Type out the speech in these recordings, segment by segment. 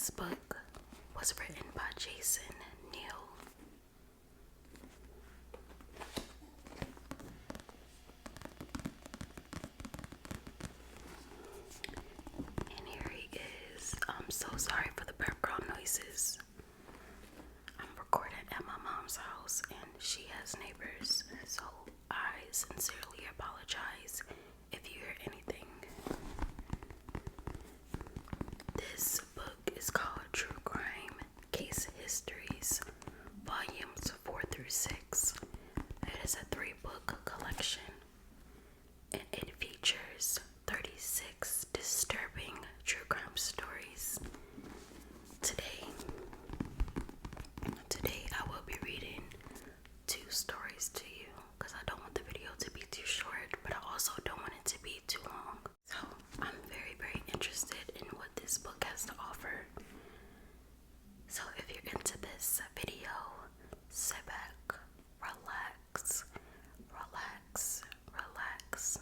This book was written by Jason Neal. And here he is. I'm so sorry for the background noises. I'm recording at my mom's house and she has neighbors, so I sincerely apologize if you hear anything. This book is called True Crime Case Histories, Volumes 4 through 6. It is a 3-book collection, and it features 36 disturbing true crime stories. Today I will be reading 2 stories to you because I don't want the video to be too short, but I also don't want it to be too long. So I'm very, very interested in what this book has to offer. So if you're into this video, sit back, relax, relax, relax,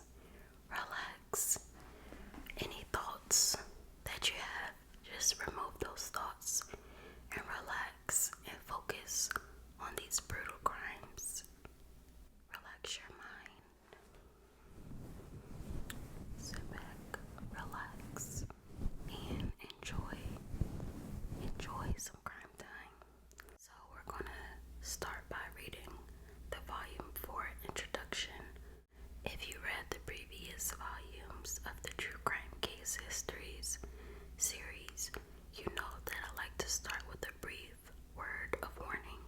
relax. Any thoughts that you have, just remove those thoughts and relax and focus on these brutal crimes. Relax your mind. Sit back, relax, and enjoy some crime time. So we're gonna start by reading the volume 4 introduction. If you read the previous volumes of the True Crime Case Histories series, you know that I like to start with a brief word of warning.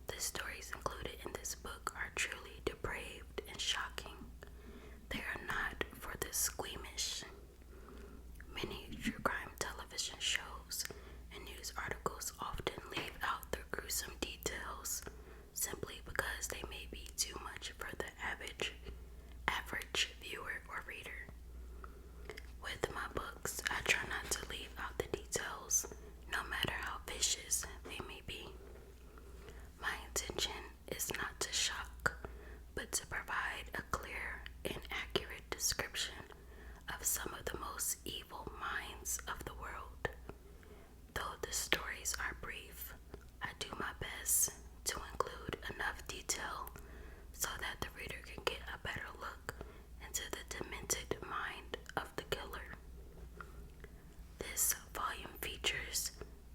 The stories included in this book are truly depraved and shocking. They are not for the squeamish. Many true crime television shows and news articles often leave out the gruesome details simply because they may be too much for the average viewer or reader. With my books, I try not to leave out the details, no matter how vicious they may be. My intention is not to shock, but to provide a clear and accurate description of some of the most evil minds of the world. Though the stories are brief, I do my best to include enough detail so that the reader can get a better look into the demented mind of the killer. This volume features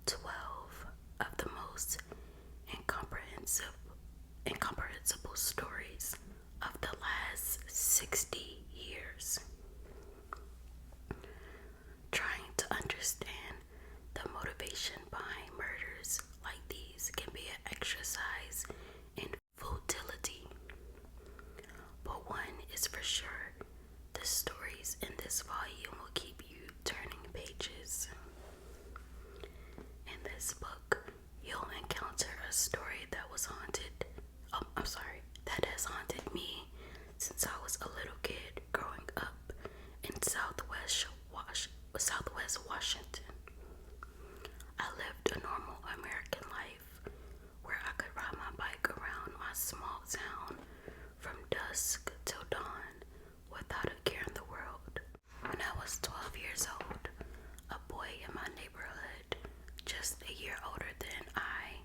12 of the most incomprehensible stories of the last 60 years. Trying to understand the motivation behind murders like these can be an exercise in futility. But one is for sure, the stories in this volume will keep you turning pages. In this book, you'll encounter a story that has haunted me since I was a little kid growing up in Southwest Washington. I lived a normal American life where I could ride my bike around my small town from dusk till dawn without a care in the world. When I was 12 years old, a boy in my neighborhood, just a year older than I,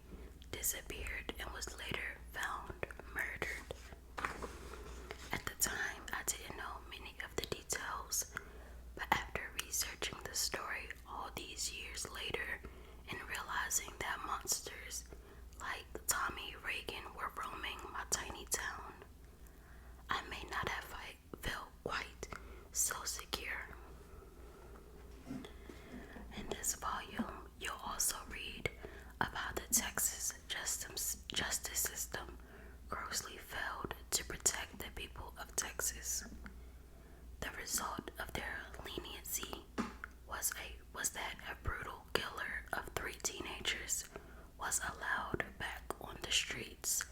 disappeared and was later found murdered. At the time, I didn't know many of the details, but after researching the story all these years later and realizing that monsters like Tommy Reagan were roaming my tiny town, I may not have felt quite so secure. In this volume, you'll also read about the Texas justice system grossly failed to protect the people of Texas. The result of their leniency was that a brutal killer of 3 teenagers was allowed back on the streets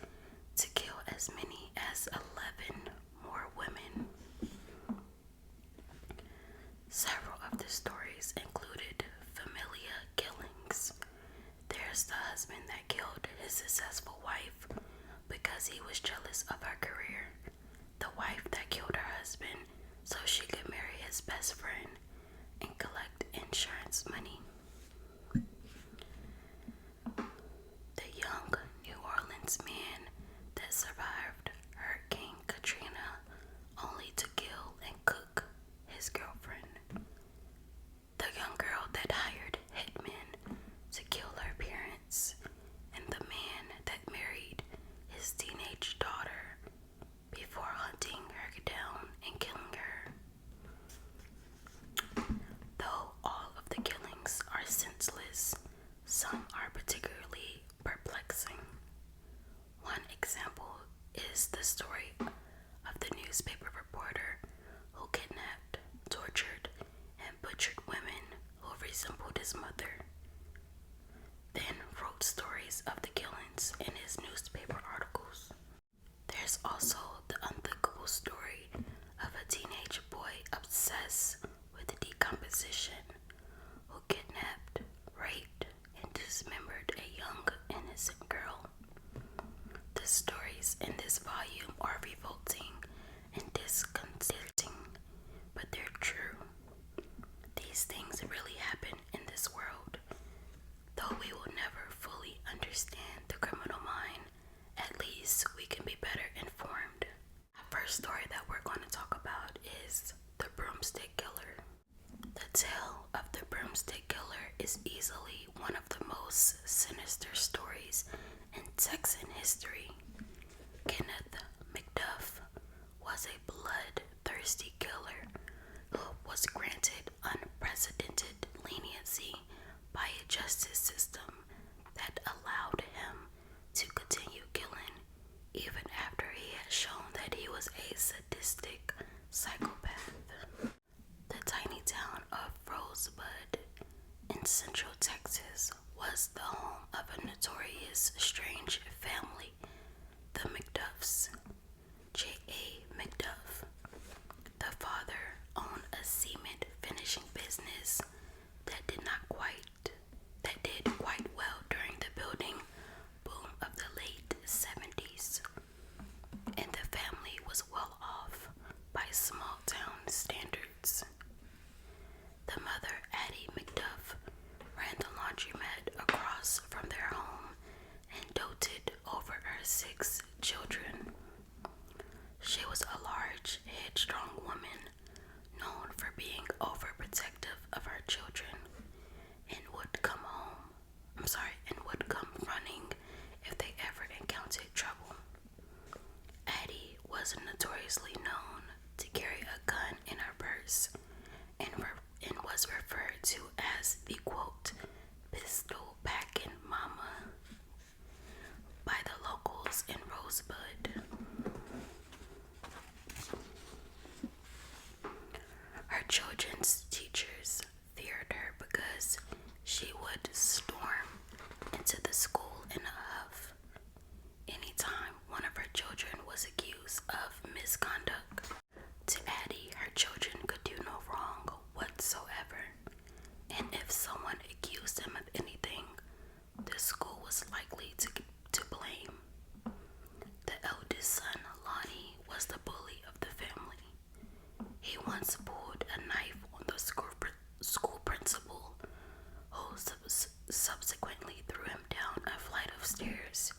to kill as many as 11 more women. Several of the stories included familia killings. There's the husband that killed his successful wife because he was jealous of her career. The wife that killed her husband so she could marry his best friend and collect insurance money. reporter who kidnapped, tortured, and butchered women who resembled his mother, then wrote stories of the killings in his newspaper articles. There's also the unthinkable story of a teenage boy obsessed with decomposition who kidnapped, raped, and dismembered a young, innocent girl. The stories in this volume are revolting and disconcerting, but they're true. These things really happen in this world. Though we will never fully understand the criminal mind, at least we can be better informed. The first story that we're going to talk about is the Broomstick Killer. The tale of the Broomstick Killer is easily one of the most sinister stories in Texan history. Kenneth McDuff was a bloodthirsty killer who was granted unprecedented leniency by a justice system that allowed him to continue killing even after he had shown that he was a sadistic psychopath. The tiny town of Rosebud in central Texas was the home of a notorious strange family, the McDuffs. J.A. McDuff. The father owned a cement finishing business that did quite well during the building boom of the late 70s, and the family was well off by small town standards. The mother, Addie McDuff, ran the laundromat across from their home and doted over her 6 children. She was a large, headstrong woman, known for being overprotective of her children, and would come running if they ever encountered trouble. Addie was notoriously known to carry a gun in her purse and was referred to as the quote, pistol packing mama by the locals in Rosebud. Her children's teachers feared her because she would storm into the school in a huff anytime one of her children was accused of misconduct. To Addie, her children could do no wrong whatsoever, and if someone accused them of anything, the school was likely to blame. The eldest son, Lonnie, was the bully of the family. He once pulled a knife on the school principal, who subsequently threw him down a flight of stairs.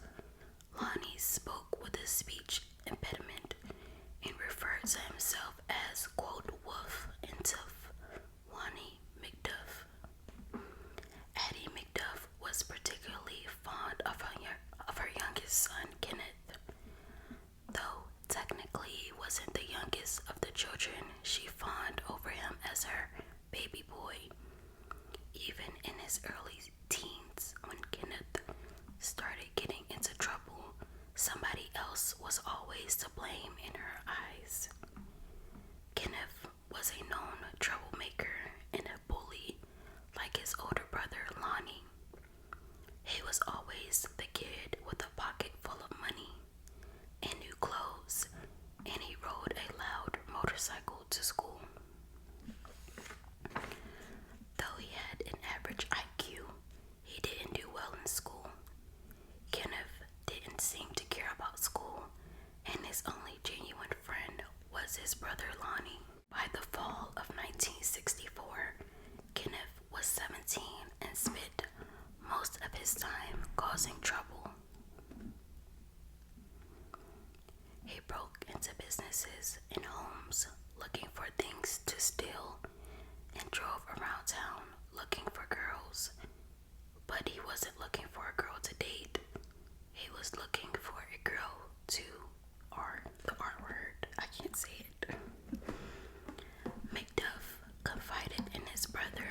Lonnie spoke with a speech impediment and referred to himself as, quote, Wolf and Tough Lonnie McDuff. Addie McDuff was particularly fond of her youngest son, Kenneth. Though technically he wasn't the youngest of the children, she fawned over him as her baby boy. Even in his early teens, when Kenneth started getting into trouble, somebody else was always to blame in her eyes. Kenneth was a known troublemaker and a bully like his older brother, Lonnie. He was always the kid with a pocket full of money and new clothes, and he rode a loud motorcycle to school. Though he had an average IQ, he didn't do well in school. Kenneth didn't seem to care about school, and his only genuine friend was his brother Lonnie. By the fall of 1964, Kenneth was 17 and spent most of his time causing trouble. He broke into businesses and homes looking for things to steal and drove around town looking for girls. But he wasn't looking for a girl to date. He was looking for a girl to, or the R word, I can't say it. McDuff confided in his brother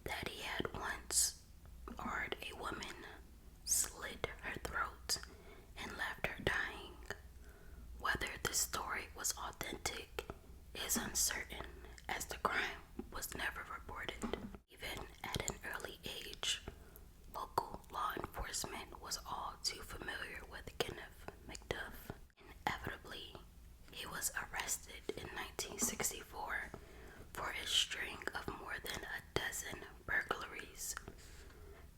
that he had once ordered a woman, slit her throat, and left her dying. Whether the story was authentic is uncertain, as the crime was never reported. Even at an early age, local law enforcement was all too familiar with Kenneth McDuff. Inevitably, he was arrested in 1964 for a string of more than a dozen burglaries.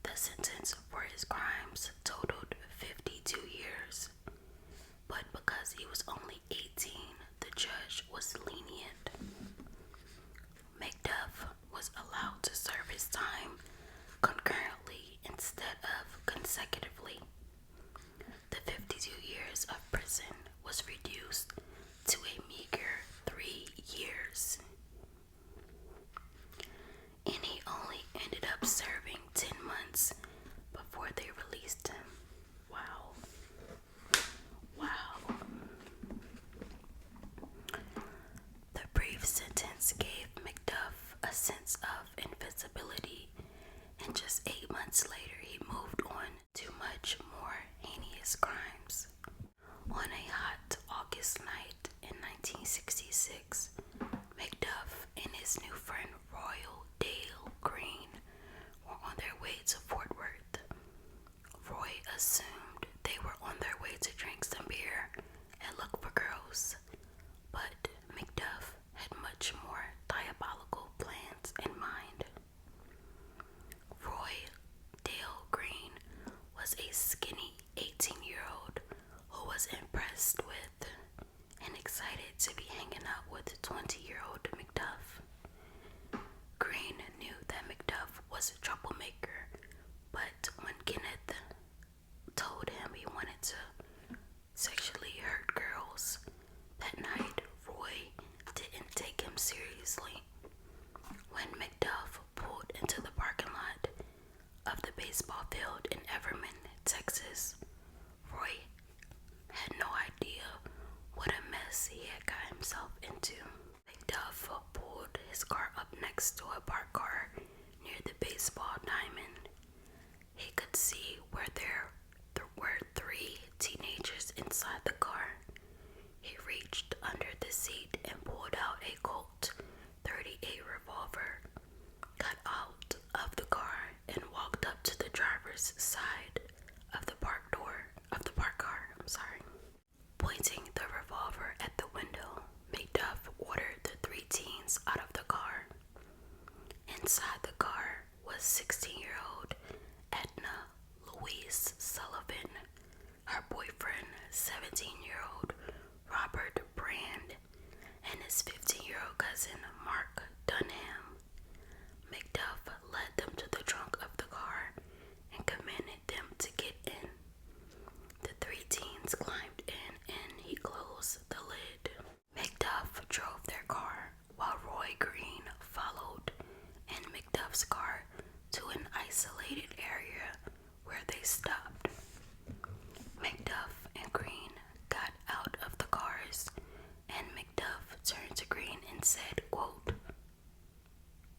The sentence for his crimes totaled 52 years, but because he was only 18, the judge was lenient. McDuff was allowed to serve his time concurrently instead of consecutively. The 52 years of prison was reduced to a meager 3 years, and he only ended up serving 10 months before they released him. Wow. The brief sentence gave McDuff a sense of invincibility, and just 8 months later he moved on to much more heinous crimes. On a hot August night in 1966, McDuff and his new friend Royal Dale Green were on their way to Fort Worth. Roy assumed they were on their way to drink some beer and look for girls, but McDuff had much more diabolical plans in mind. Roy Dale Green was a skinny 18-year-old who was impressed with and excited to be hanging out with 20-year-old McDuff. Green knew that McDuff was a troublemaker, but when Kenneth told him he wanted to sexually hurt girls that night, Roy didn't take him seriously. When McDuff pulled into the parking lot of the baseball field in Everman, Texas, Roy had no idea what a mess he had got himself into. McDuff pulled his car up next to a parked car near the baseball diamond. He could see where there were 3 teenagers inside the car. He reached under the seat and pulled out a Colt .38 revolver, got out of the car, and walked up to the driver's side of the parked car. Pointing the revolver at the window, McDuff ordered the 3 teens out of the car. Inside the car was 16-year-old Edna Louise Sullivan, her boyfriend, 17-year-old Robert Brand, and his 15-year-old cousin Mark Dunham. McDuff led them to the trunk of the car and commanded them to get in. The 3 teens climbed in and he closed the lid. McDuff drove their car while Roy Green followed in McDuff's car to an isolated area where they stopped. McDuff and Green got out of the cars, and McDuff turned to Green and said, quote,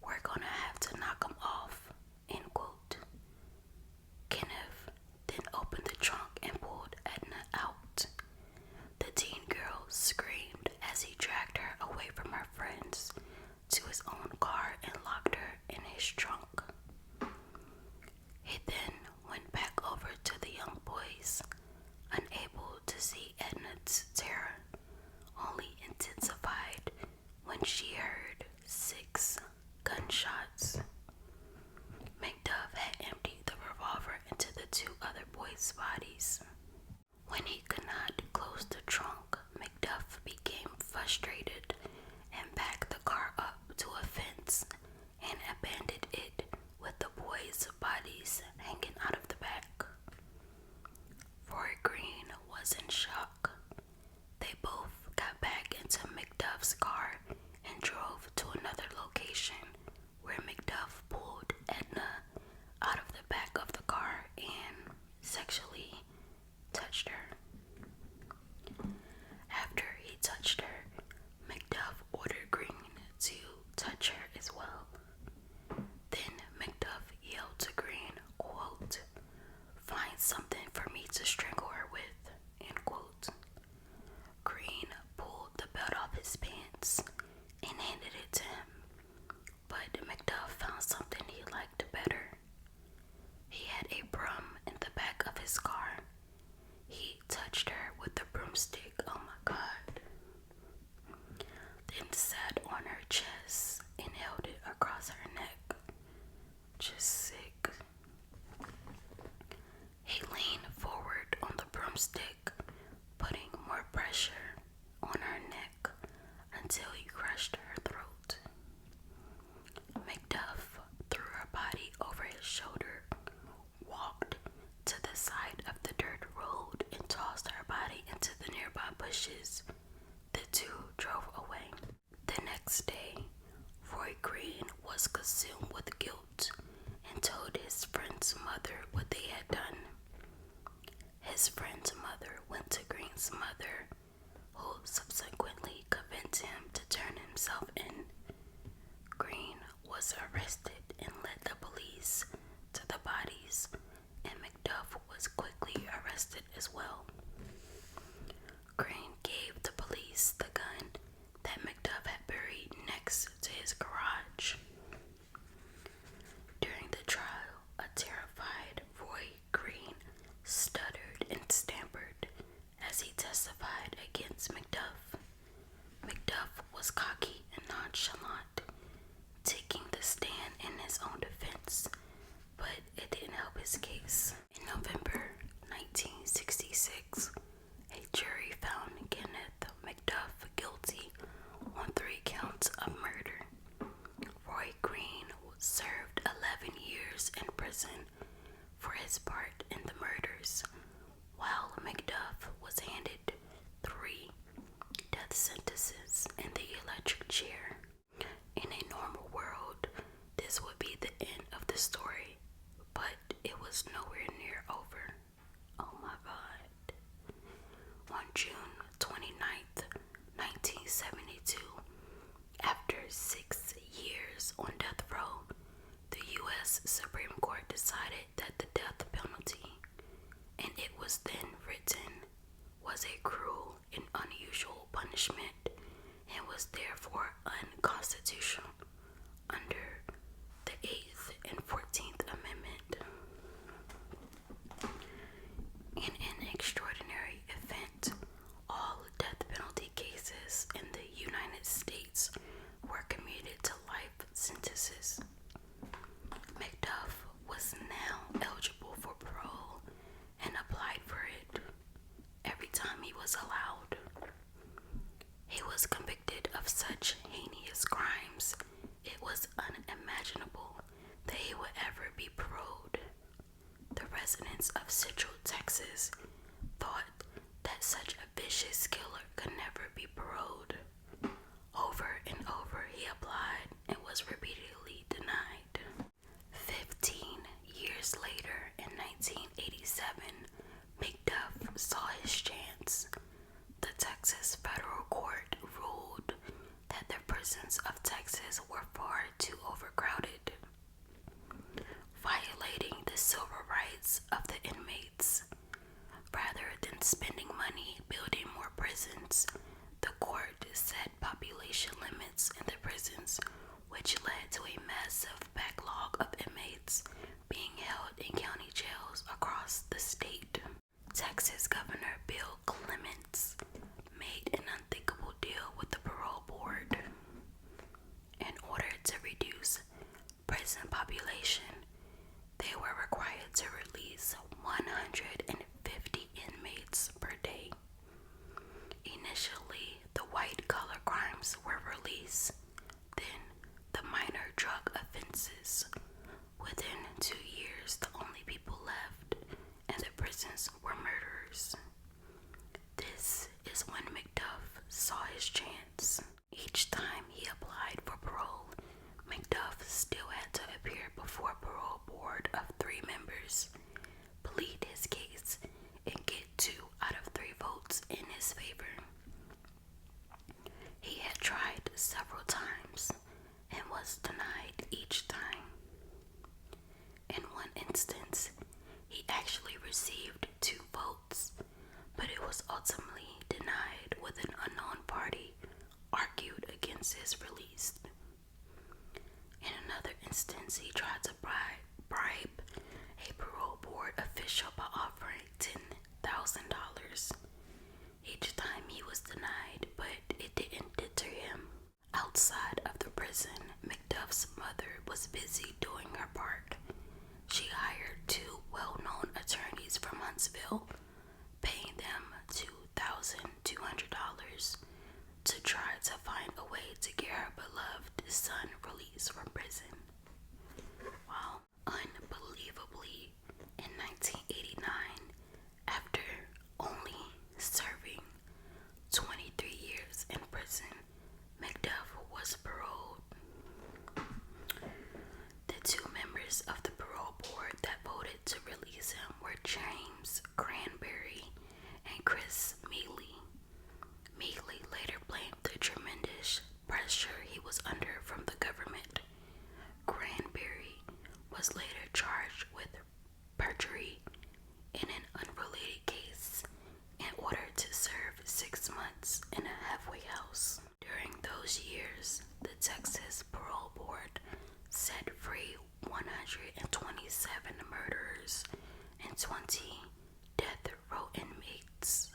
"We're gonna have to knock him off," end quote. Kenneth then opened the trunk and pulled Edna out. The teen girl screamed as he dragged her away from her friends to his own car and locked her in his trunk. He then went back over to the young boys, unable to see Edna's terror, only intensified when she heard 6 gunshots. McDuff had emptied the revolver into the 2 other boys' bodies. When he could not close the trunk, McDuff became frustrated and backed the car up to a fence and abandoned it with the boys' bodies hanging out of the back. Roy Green was in shock. They both got back into McDuff's car and drove to another location where McDuff pulled Edna out of the back of the car and sexually touched her. After he touched her, McDuff ordered Green to touch her as well. Then McDuff yelled to Green, quote, "Find something for me to strangle her with," end quote. Green pulled the belt off his pants then sat on her chest and held it across her neck. Just sick. He leaned forward on the broomstick, putting more pressure on her neck until he crushed her throat. McDuff threw her body over his shoulder, walked to the side of the dirt road, and tossed her body into the nearby bushes. The two drove away. The next day, Roy Green was consumed with guilt and told his friend's mother what they had done. His friend's mother went to Green's mother, who subsequently convinced him to turn himself in. Green was arrested and led the police to the bodies, and McDuff was quickly arrested as well. Green gave the police the gun that McDuff had buried next to his garage. During the trial, a terrified Roy Green stuttered and stammered as he testified against McDuff. McDuff was cocky and nonchalant, taking the stand in his own defense, but it didn't help his case. In November 1966, a jury found Kenneth McDuff guilty on 3 counts of murder. Roy Green served 11 years in prison for his part in the murders, while McDuff was handed 3 death sentences in the electric chair. In a normal world, this would be the end of the story, but it was nowhere near over. Oh my God. On June 29th, 1972, after 6 years on death row, the U.S. Supreme Court decided that the death penalty, and it was then written, was a cruel and unusual punishment and was therefore unconstitutional under the 8th and 14th Amendment. In an extraordinary event, all death penalty cases in the United States were commuted to life sentences. McDuff was now eligible for parole and applied for it every time he was allowed. He was convicted of such heinous crimes, it was unimaginable that he would ever be paroled. The residents of Central Texas thought that such a vicious killer could never be paroled. Over and over he applied and was repeatedly denied. 15 years later, in 1987, McDuff saw his chance. The Texas federal court ruled that the prisons of Texas were far too overcrowded, violating the civil rights of the inmates. Rather than spending money building more prisons, the court set population limits in the prisons, which led to a massive backlog of inmates being held in county jails across the state. Texas Governor Bill Clements made an unthinkable deal with the parole board. In order to reduce prison population, they were required to release 150 inmates per day. Initially, the white-collar crimes were released, then the minor drug offenses. Within 2 years, the only people left in the prisons were murderers. This is when McDuff saw his chance. Each time he applied for parole, McDuff still had to appear before a parole board of 3 members, plead his case, and get 2 out of 3 votes in his favor. He had tried several times and was denied each time. In one instance, he actually received 2 votes, but it was ultimately denied when an unknown party argued against his release. In another instance, he tried to bribe a parole board official by offering $10,000. Each time he was denied, but it didn't deter him. Outside of the prison, McDuff's mother was busy doing her part. She hired two well-known attorneys from Huntsville, paying them $2,200 to try to find a way to get her beloved son released from prison. Wow. Unbelievably, in 1989, after only serving 23 years in prison, McDuff was paroled. The two members of the parole board that voted to release him were James Cranberry and Chris Mealy. Mealy later blamed the tremendous pressure he was under from the government. Cranberry was later charged with perjury in an unrelated case in order to serve 6 months in a halfway house. During those years, the Texas Parole Board set free 127 murderers and 20 death row inmates.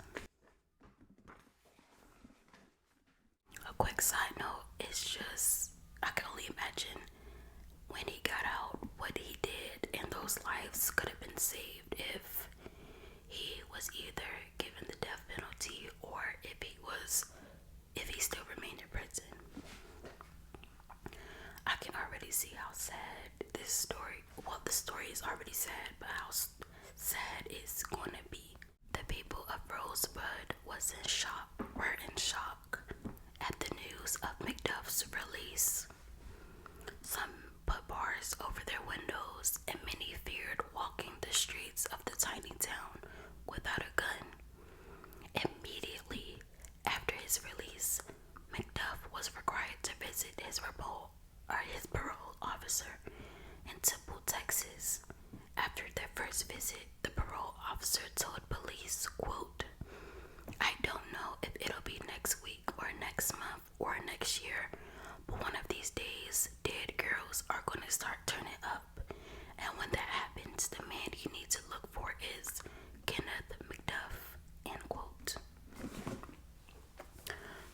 A quick side note is just, I can only imagine when he got out what he did, and those lives could have been saved if he was either given the death penalty or if he still remained in prison. I can already see how sad this story, well, the story is already sad, but how sad it's going to be. The people of Rosebud were in shock at the news of McDuff's release. Some put bars over their windows, and many feared walking the streets of the tiny town without a gun. Immediately after his release, McDuff was required to visit his parole officer in Temple, Texas. After their first visit, the parole officer told police, quote, "I don't know if it'll be next week or next month or next year, but one of these days, dead girls are going to start turning up. And when that happens, the man you need to look for is Kenneth McDuff," end quote.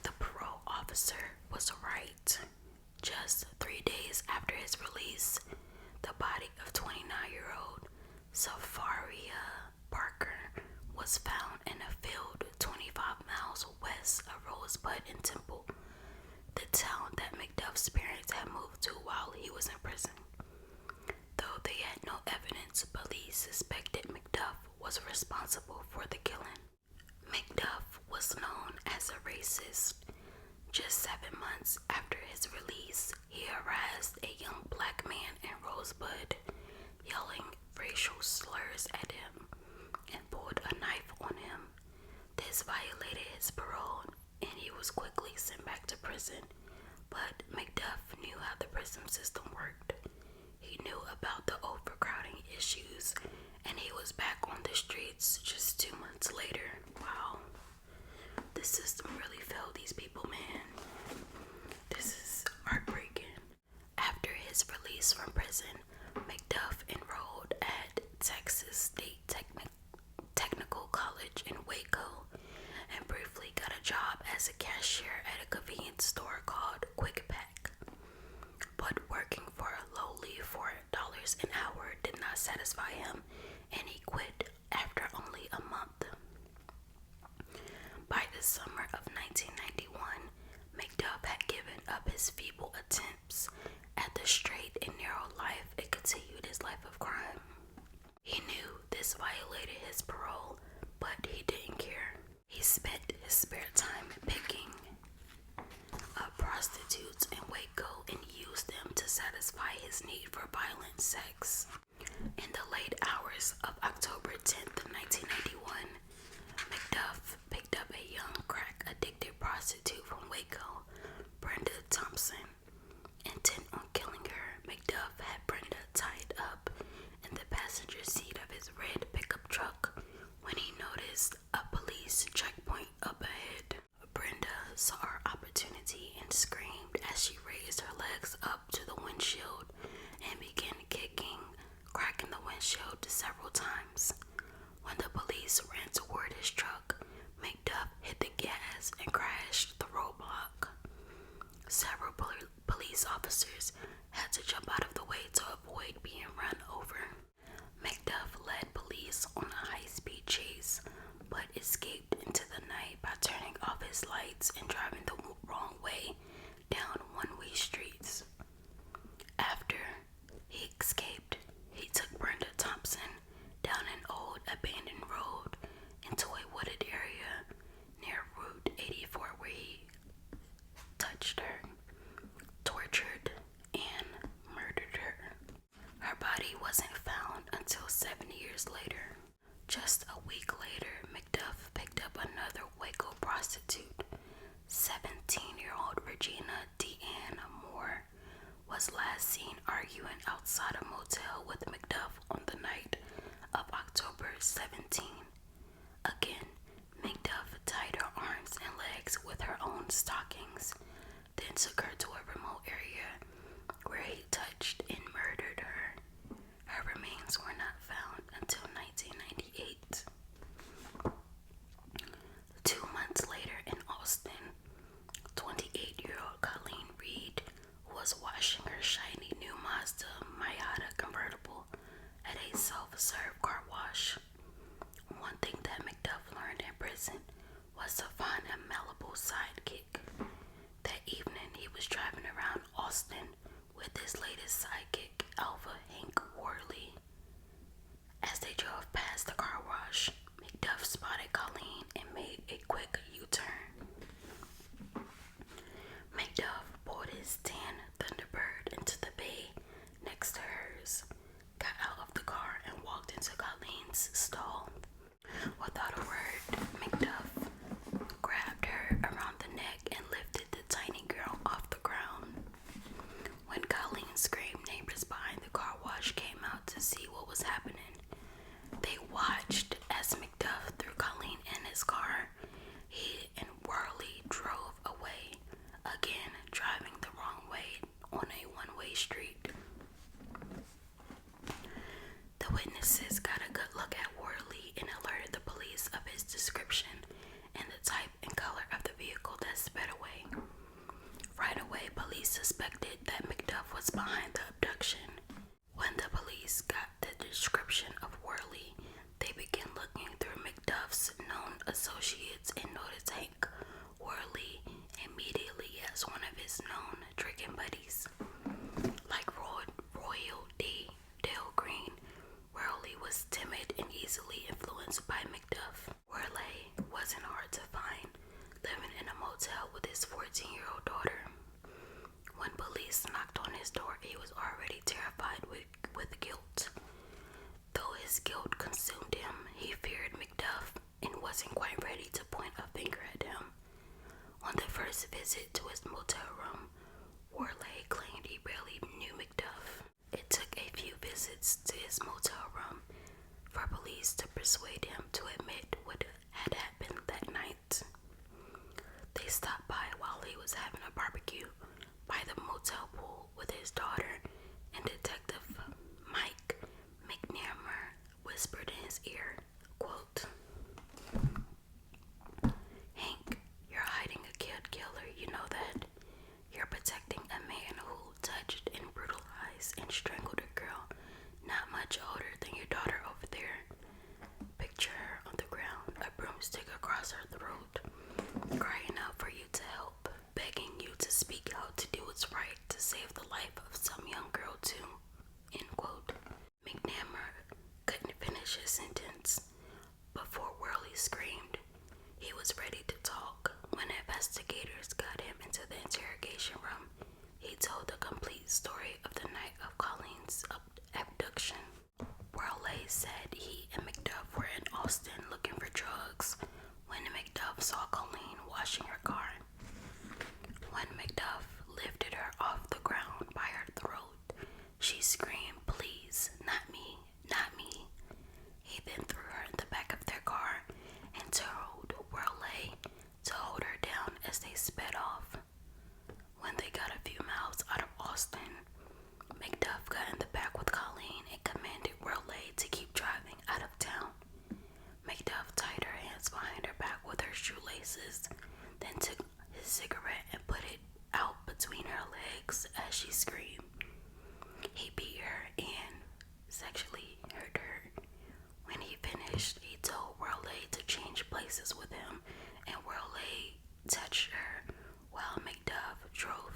The parole officer was right. Just 3 days after his release, the body of 29-year-old Sarafia Parker was found in a field 25 miles west of Rosebud in Temple, the town that McDuff's parents had moved to while he was in prison. Though they had no evidence, police suspected McDuff was responsible for the killing. McDuff was known as a racist. Just 7 months after his release, he harassed a young black man in Rosebud, yelling racial slurs at him and pulled a knife on him. This violated his parole, and he was quickly sent back to prison. But McDuff knew how the prison system worked. He knew about the overcrowding issues, and he was back on the streets just 2 months later. Wow. The system really failed these people, man. This is heartbreaking. After his release from prison, McDuff enrolled at Texas State Technical College in Waco and briefly got a job as a cashier at a convenience store called Quick Pack. But working for a lowly $4 an hour did not satisfy him, and he quit after only a month. By the summer of 1991, McDuff had given up his feeble attempts at the straight and narrow life and continued his life of crime. He knew this violated his parole, but he didn't care. He spent his spare time picking up prostitutes in Waco and used them to satisfy his need for violent sex. In the late hours of October 10th, 1991, McDuff picked up a young crack-addicted prostitute from Waco, Brenda Thompson. Intent on killing her, McDuff had Brenda tied up in the passenger seat of his red pickup truck when he noticed a police checkpoint up ahead. Brenda saw her opportunity and screamed as she raised her legs up to the windshield and began cracking the windshield several times. When the police ran toward his truck, McDuff hit the gas and crashed the roadblock. Several police officers had to jump out of the way to avoid being run over. McDuff led police on a high-speed chase, but escaped into the night by turning off his lights and driving the wrong way down one-way streets. After he escaped, he took Brenda Thompson down an old abandoned road into a wooded area near Route 84 where he touched her, tortured, and murdered her. Her body wasn't found until 7 years later. Just a week later, McDuff picked up another Waco prostitute. 17-year-old Regina Deanne Moore was last seen arguing outside a motel with McDuff on the night of October 17. Again, McDuff tied her arms and legs with her own stockings, then took her to a remote area where he touched and murdered her. Her remains were not found until 1998. 2 months later in Austin, 28-year-old Colleen Reed was washing her shiny new Mazda Miata convertible at a self-serve car wash. One thing that McDuff learned in prison was to find a malleable sidekick. That evening, he was driving around Austin with his latest sidekick, Alva Worley. As they drove past the car wash, McDuff spotted Colleen and made a quick U-turn. McDuff pulled his tan Thunderbird into the bay next to hers, got out of the car, and walked into Colleen's stall. Without a word, McDuff grabbed her around the neck and lifted the tiny girl off the ground. When Colleen screamed, neighbors behind the car wash came out to see what was happening. They watched as McDuff threw Colleen in his car. He and Worley drove away, again driving the wrong way on a one-way street. The witnesses got a good look at Worley and alerted the police of his description and the type and color of the vehicle that sped away. Right away, police suspected that McDuff was behind the abduction. When the police got the description of Worley, they began looking through McDuff's known associates and noticed Hank Worley immediately as one of his known drinking buddies. Like Royal D. Dale Green, Worley was timid and easily influenced by McDuff. Worley wasn't hard to find, living in a motel with his 14-year-old daughter. When police knocked on his door, he was already terrified with guilt. Though his guilt consumed him, he feared McDuff and wasn't quite ready to point a finger at him. On the first visit to his motel room, Worley claimed he barely knew McDuff. It took a few visits to his motel room for police to persuade him to admit what had happened that night. They stopped by while he was having a barbecue by the motel pool with his daughter, and Detective Mike McNamara whispered in his ear, quote, "Hank, you're hiding a kid killer, you know that? You're protecting a man who touched and brutalized and strangled a girl not much older than your daughter over there. Picture her on the ground, a broomstick across her throat, crying out for you to help, begging you to speak out to do what's right to save the life of some young girl too." End quote. McNamara couldn't finish his sentence before Worley screamed. He was ready to talk. When investigators got him into the interrogation room, he told the complete story of the night of Colleen's abduction. Worley said he and McDuff were in Austin looking for drugs when McDuff saw Colleen washing her car. When McDuff lifted her off the ground by her throat, she screamed, "Please, not me, not me." He then threw her in the back of their car and told Worley to hold her down as they sped off. as she screamed. He beat her and sexually hurt her. When he finished, he told Worley to change places with him, and Worley touched her while McDuff drove.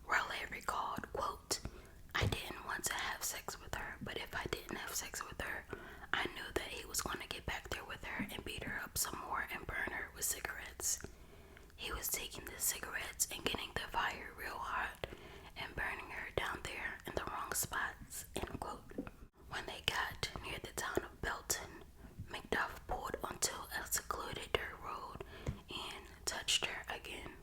Worley recalled, quote, "I didn't want to have sex with her, but if I didn't have sex with her, I knew that he was going to get back there with her and beat her up some more and burn her with cigarettes. He was taking the cigarettes and getting the fire real hot and burning her down there in the wrong spots," end quote. When they got near the town of Belton, McDuff pulled onto a secluded dirt road and touched her again.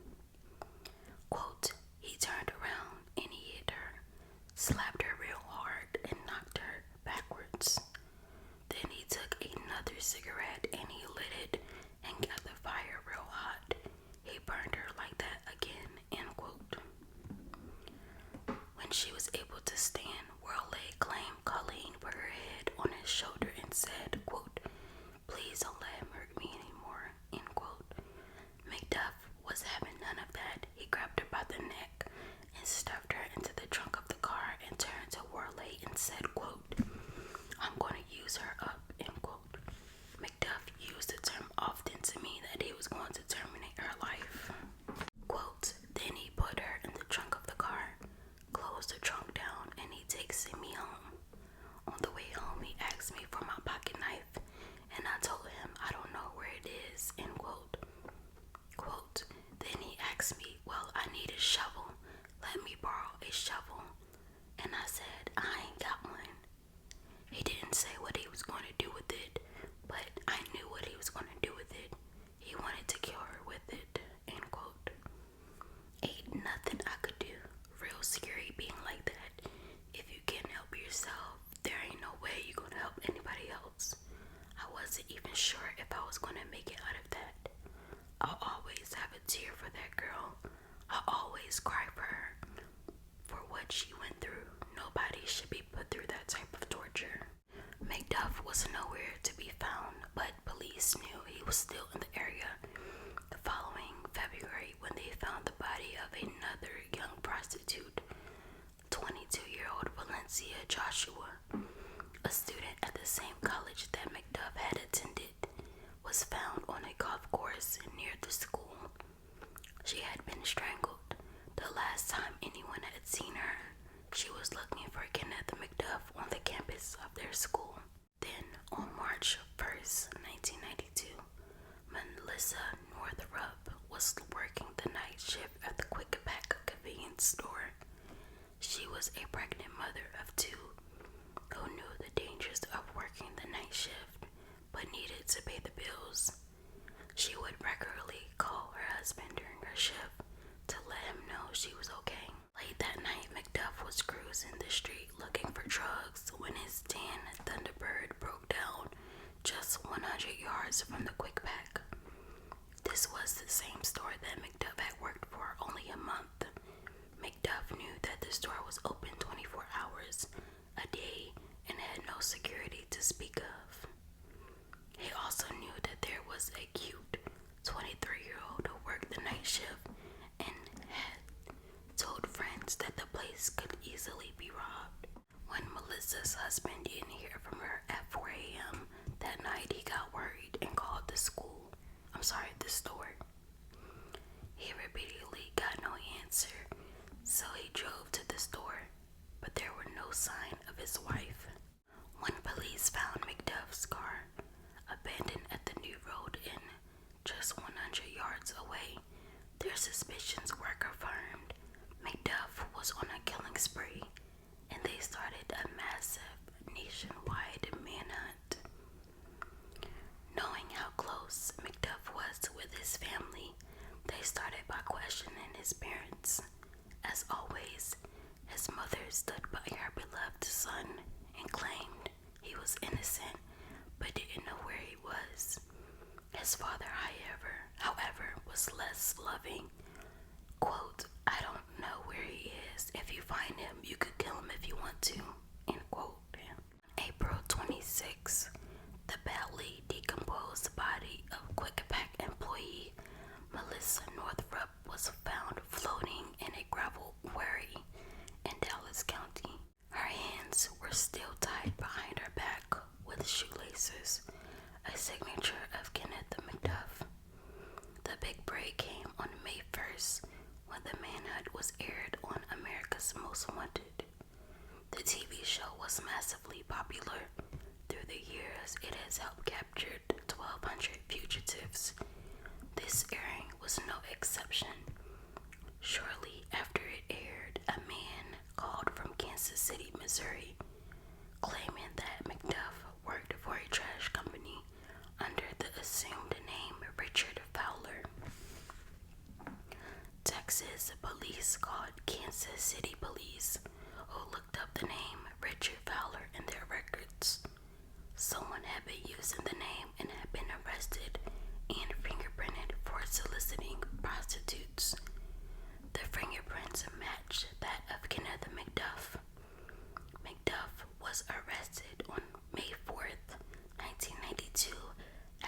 Quote, "He turned around and he hit her, slapped her real hard and knocked her backwards. Then he took another cigarette and he lit it and got the fire real hot. He burned her like that again," end quote. When she was able to stand, Worley claimed Colleen put her head on his shoulder and said, quote, "Please don't let him hurt me anymore," end quote. McDuff was having none of that. He grabbed her by the neck and stuffed her into the trunk of the car and turned to Worley and said, quote, "I'm going to use her up," end quote. McDuff used the term often to mean that he was going to terminate her life. Quote, "Then he put her in the trunk of the car, closed the trunk down, and he takes me home. On the way home, he asked me for my pocket knife, and I told him I don't know where it is," end quote. Quote, "Then he asked me, well, I need a shovel. Let me borrow a shovel. And I said, I ain't got one. He didn't say what he was going to do with it, but I knew what he was going to do with it. He wanted to kill her with it," end quote. Ain't nothing I could do. Real scary being like that. If you can't help yourself, there ain't no way you're going to help anybody else. I wasn't even sure if I was going to make it out of that. I'll always have a tear for that girl. I'll always cry for her. For what she went through, nobody should be put through that type of torture." McDuff was nowhere to be found, but police knew he was still in the area. The following February, when they found the body of another young prostitute, 22-year-old Valencia Joshua, a student at the same college that McDuff had attended, was found on a golf course near the school. She had been strangled. The last time anyone had seen her, she was looking for Kenneth McDuff on the campus of their school. Then, on March 1st, 1992, Melissa Northrup was working the night shift at the Quick Pack convenience store. She was a pregnant mother of 2 who knew the dangers of working the night shift but needed to pay the bills. She would regularly call her husband during her shift to let him know she was okay. Late that night, McDuff was cruising the street looking for drugs when his tan Thunderbird broke down just 100 yards from the Quick Pack. This was the same store that McDuff had worked for only a month. McDuff knew that the store was open 24 hours a day and had no security to speak of. He also knew that there was a cute 23-year-old who worked the night shift and had told friends that the place could easily be robbed. When Melissa's husband didn't hear from her at 4 a.m. that night, he got worried and called the store. He repeatedly got no answer, so he drove to the store, but there were no sign of his wife. When police found McDuff's car abandoned at the new road inn just 100 yards away, their suspicions were confirmed. McDuff was on a killing spree, and they started a massive nationwide manhunt. Knowing how close McDuff was with his family, they started by questioning his parents. As always, his mother stood by her beloved son and claimed he was innocent but didn't know where he was. His father, however, was less loving. Quote, "I don't know where he is. If you find him, you could kill him if you want to," end quote. April 26, the badly decomposed body of Quick Pack employee Melissa Northrup was found still tied behind her back with shoelaces, a signature of Kenneth McDuff. The big break came on May 1st when The Manhunt was aired on America's Most Wanted. The TV show was massively popular. Through the years, it has helped capture 1,200 fugitives. This airing was no exception. Shortly after it aired, a man called from Kansas City, Missouri, claiming that McDuff worked for a trash company under the assumed name Richard Fowler. Texas police called Kansas City police, who looked up the name Richard Fowler in their records. Someone had been using the name and had been arrested and fingerprinted for soliciting prostitutes. The fingerprints matched that of Kenneth McDuff. McDuff was arrested on May 4th, 1992,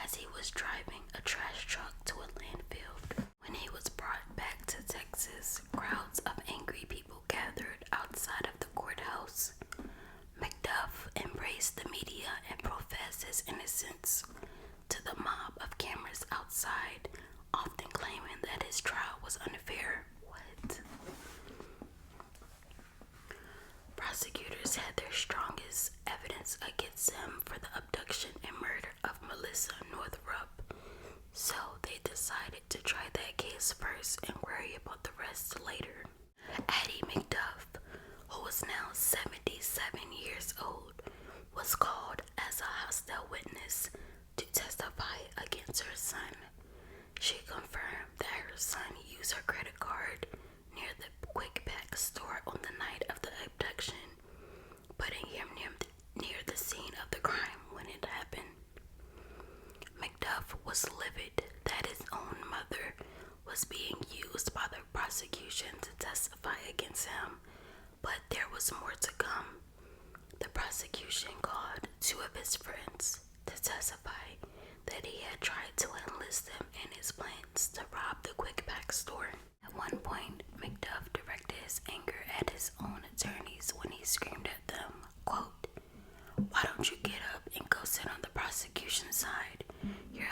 as he was driving a trash truck to a landfill. When he was brought back to Texas, crowds of angry people gathered outside of the courthouse. McDuff embraced the media and professed his innocence to the mob of cameras outside, often claiming that his trial was unfair. What? Prosecutors had their strongest evidence against him for the abduction and murder of Melissa Northrup, so they decided to try that case first and worry about the rest later. Addie McDuff, who was now 77 years old, was called as a hostile witness to testify against her son. She confirmed that her son used her credit card near the Quick Pack store on the night of the abduction, putting him near the scene of the crime when it happened. McDuff was livid that his own mother was being used by the prosecution to testify against him, but there was more to come. The prosecution called two of his friends to testify that he had tried to enlist them in his plans to rob the Quick Pack store. At one point, McDuff directed his anger at his own attorneys when he screamed at them, quote, "Why don't you get up and go sit on the prosecution side? You're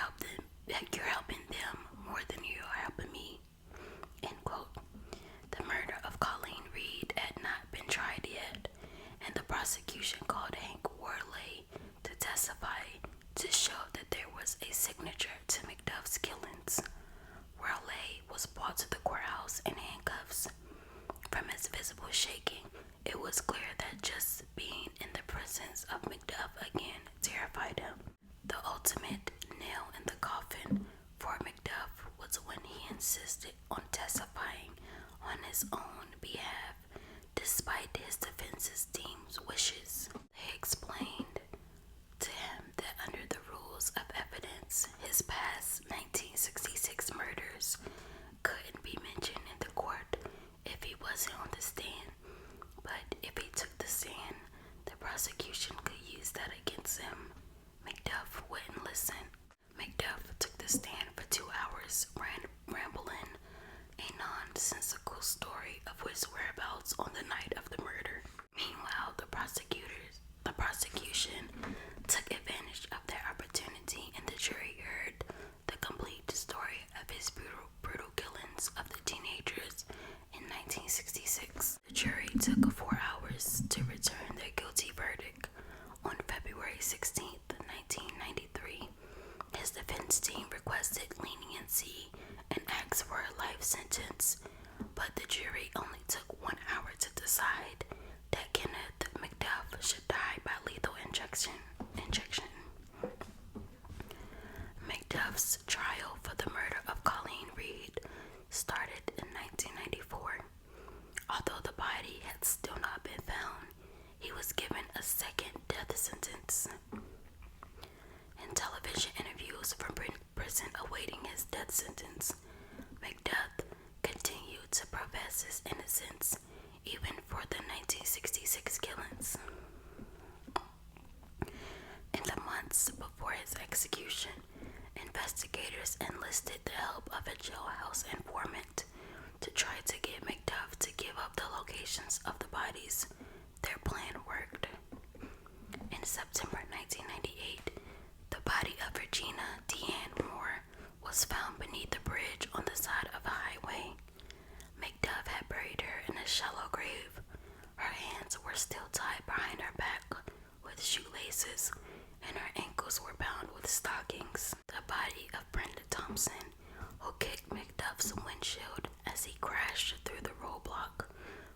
helping them more than you are helping me." End quote. The murder of Colleen Reed had not been tried yet, and the prosecution called Hank Worley to testify to show that there was a signature to McDuff's killings. Worley was brought to the courthouse in handcuffs. From his visible shaking, it was clear that just being in the presence of McDuff again terrified him. The ultimate nail in the coffin for McDuff was when he insisted on testifying on his own behalf, despite his defense's team's wishes. They explained to him that under the rules of evidence, his past 1966 murders couldn't be mentioned in the court if he wasn't on the stand, but if he took the stand, the prosecution could use that against him. McDuff wouldn't listen. McDuff took the stand for 2 hours, rambling a nonsensical story of his whereabouts on the night of the murder. Meanwhile, the prosecution took advantage of their opportunity, and the jury heard the complete story of his brutal killings of the teenagers in 1966. The jury took 4 hours to return their guilty verdict. On February 16th, 1993, his defense team requested leniency and asked for a life sentence, but the jury only took 1 hour to decide that Kenneth McDuff should die by lethal injection. McDuff's trial for the murder of Colleen Reed started in 1994. Although the body had still not been found, he was given a second death sentence. In television interviews from prison awaiting his death sentence, McDuff continued to profess his innocence even for the 1966 killings. In the months before his execution, investigators enlisted the help of a jailhouse informant to try to get McDuff to give up the locations of the bodies. Their plan worked. In September 1998, the body of Regina Deanne Moore was found beneath the bridge on the side of a highway. McDuff had buried her in a shallow grave. Her hands were still tied behind her back with shoelaces, and her ankles were bound with stockings. The body of Brenda Thompson, who kicked McDuff's windshield as he crashed through the roadblock,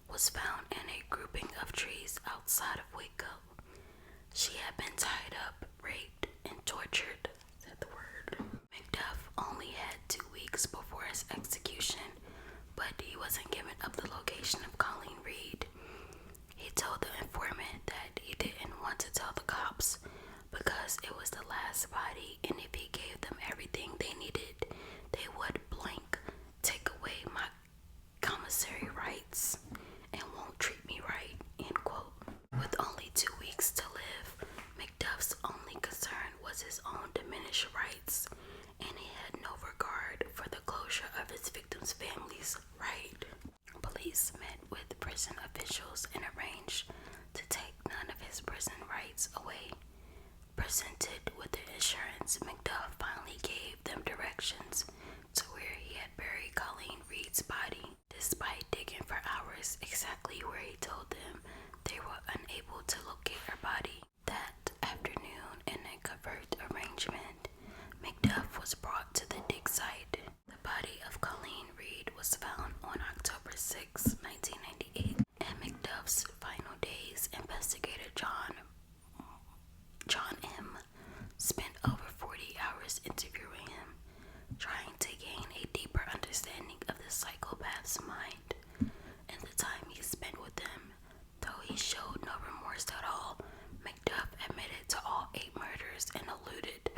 was found in a grouping of trees outside of Waco. She had been tied up, raped, and tortured, said the word. McDuff only had 2 weeks before his execution, but he wasn't given up the location of Colleen Reed. He told the informant that he didn't want to tell the cops because it was the last body, and if he gave them everything they needed, they would blank take away my commissary rights and won't treat me right, end quote. With only 2 weeks to live, McDuff's only concern was his own diminished rights, and he had no regard for the closure of his victims' families' right. Police met with prison officials and arranged to take none of his prison rights away. Presented with the insurance, McDuff finally gave them directions to where he had buried Colleen Reed's body. Despite digging for hours exactly where he told them, they were unable to locate her body. That afternoon, in a covert arrangement, McDuff was brought to the dig site. The body of Colleen Reed was found on October 6, 1998. In McDuff's final days, investigator John M. spent over 40 hours interviewing him, trying to gain a deeper understanding of the psychopath's mind. In the time he spent with him, though he showed no remorse at all, McDuff admitted to all 8 murders and alluded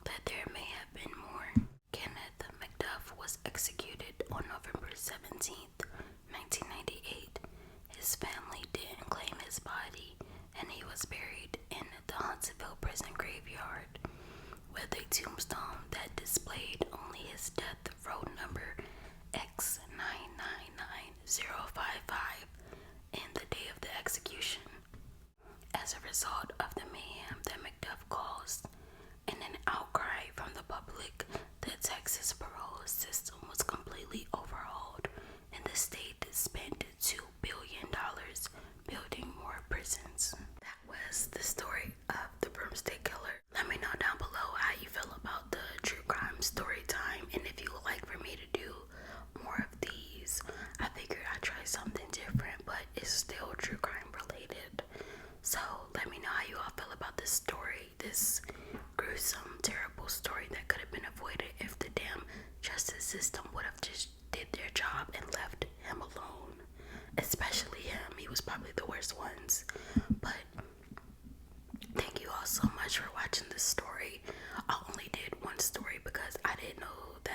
that there may have been more. Kenneth McDuff was executed on November 17, 1998. His family didn't claim his body, and he was buried in the Huntsville prison graveyard with a tombstone that displayed only his death row number X999055 and the day of the execution. As a result of the mayhem that McDuff caused and an outcry from the public, the Texas parole system was completely overhauled, and the state spent $2 billion building more prisons. That was the story of the Broomstick Killer. Let me know down below how you feel about the true crime story time, and if you would like for me to do more of these. I figured I'd try something different, but it's still true crime related. So let me know how you all feel about this story, this gruesome, terrible story that could have been avoided if the damn justice system would have just did their job and left him alone. Especially him. He was probably the worst ones. But thank you all so much for watching this story. I only did one story because I didn't know that